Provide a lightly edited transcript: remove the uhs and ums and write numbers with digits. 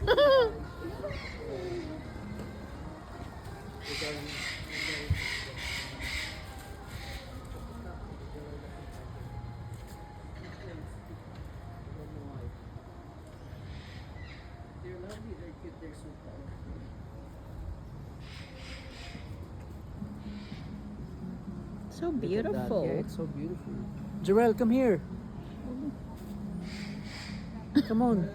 They're lovely, they're cute, they're so tall. So Look at that. beautiful. Yeah, it's so beautiful. Jarell, come here. Come on.